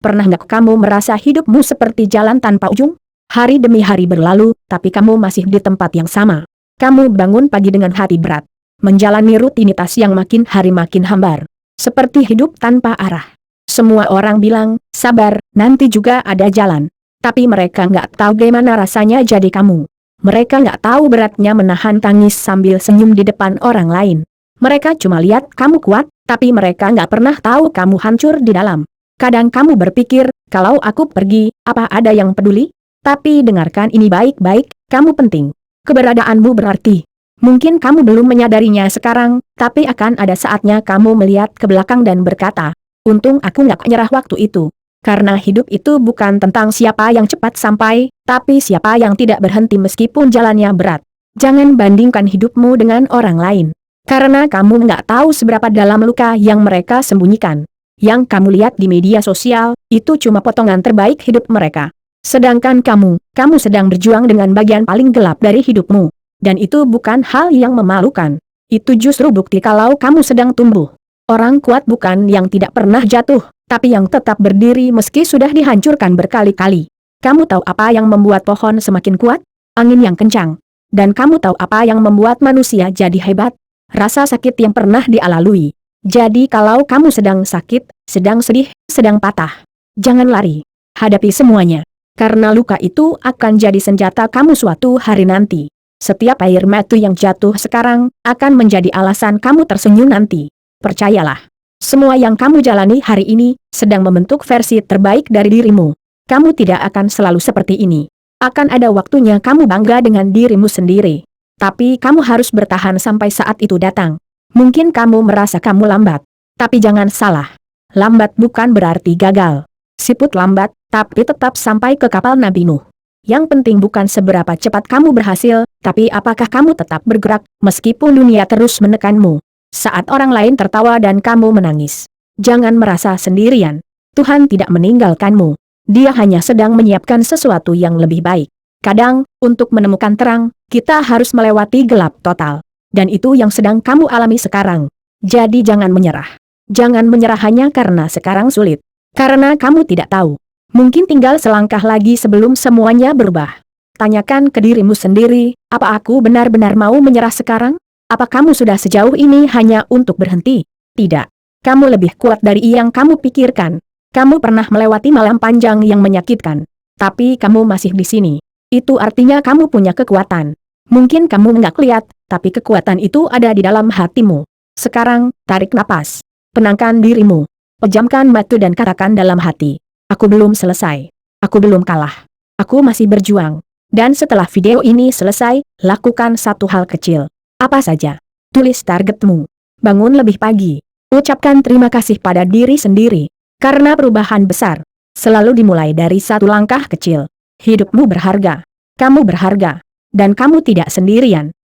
Pernah nggak kamu merasa hidupmu seperti jalan tanpa ujung? Hari demi hari berlalu, tapi kamu masih di tempat yang sama. Kamu bangun pagi dengan hati berat, menjalani rutinitas yang makin hari makin hambar. Seperti hidup tanpa arah. Semua orang bilang, sabar, nanti juga ada jalan. Tapi mereka nggak tahu bagaimana rasanya jadi kamu. Mereka nggak tahu beratnya menahan tangis sambil senyum di depan orang lain. Mereka cuma lihat kamu kuat, tapi mereka nggak pernah tahu kamu hancur di dalam. Kadang kamu berpikir, kalau aku pergi, apa ada yang peduli? Tapi dengarkan ini baik-baik, kamu penting. Keberadaanmu berarti. Mungkin kamu belum menyadarinya sekarang, tapi akan ada saatnya kamu melihat ke belakang dan berkata, untung aku nggak nyerah waktu itu. Karena hidup itu bukan tentang siapa yang cepat sampai, tapi siapa yang tidak berhenti meskipun jalannya berat. Jangan bandingkan hidupmu dengan orang lain. Karena kamu nggak tahu seberapa dalam luka yang mereka sembunyikan. Yang kamu lihat di media sosial, itu cuma potongan terbaik hidup mereka. Sedangkan kamu sedang berjuang dengan bagian paling gelap dari hidupmu. Dan itu bukan hal yang memalukan. Itu justru bukti kalau kamu sedang tumbuh. Orang kuat bukan yang tidak pernah jatuh, tapi yang tetap berdiri meski sudah dihancurkan berkali-kali. Kamu tahu apa yang membuat pohon semakin kuat? Angin yang kencang. Dan kamu tahu apa yang membuat manusia jadi hebat? Rasa sakit yang pernah dilalui. Jadi kalau kamu sedang sakit, sedang sedih, sedang patah, jangan lari. Hadapi semuanya. Karena luka itu akan jadi senjata kamu suatu hari nanti. Setiap air mata yang jatuh sekarang, akan menjadi alasan kamu tersenyum nanti. Percayalah. Semua yang kamu jalani hari ini, sedang membentuk versi terbaik dari dirimu. Kamu tidak akan selalu seperti ini. Akan ada waktunya kamu bangga dengan dirimu sendiri. Tapi kamu harus bertahan sampai saat itu datang. Mungkin kamu merasa kamu lambat. Tapi jangan salah. Lambat bukan berarti gagal. Siput lambat, tapi tetap sampai ke kapal Nabi Nuh. Yang penting bukan seberapa cepat kamu berhasil, tapi apakah kamu tetap bergerak, meskipun dunia terus menekanmu. Saat orang lain tertawa dan kamu menangis. Jangan merasa sendirian. Tuhan tidak meninggalkanmu. Dia hanya sedang menyiapkan sesuatu yang lebih baik. Kadang, untuk menemukan terang, kita harus melewati gelap total. Dan itu yang sedang kamu alami sekarang. Jadi jangan menyerah. Jangan menyerah hanya karena sekarang sulit. Karena kamu tidak tahu. Mungkin tinggal selangkah lagi sebelum semuanya berubah. Tanyakan ke dirimu sendiri, apa aku benar-benar mau menyerah sekarang? Apa kamu sudah sejauh ini hanya untuk berhenti? Tidak. Kamu lebih kuat dari yang kamu pikirkan. Kamu pernah melewati malam panjang yang menyakitkan. Tapi kamu masih di sini. Itu artinya kamu punya kekuatan. Mungkin kamu nggak lihat, tapi kekuatan itu ada di dalam hatimu. Sekarang, tarik napas. Tenangkan dirimu. Pejamkan mata dan katakan dalam hati. Aku belum selesai. Aku belum kalah. Aku masih berjuang. Dan setelah video ini selesai, lakukan satu hal kecil. Apa saja? Tulis targetmu. Bangun lebih pagi. Ucapkan terima kasih pada diri sendiri. Karena perubahan besar selalu dimulai dari satu langkah kecil. Hidupmu berharga. Kamu berharga. Dan kamu tidak sendirian.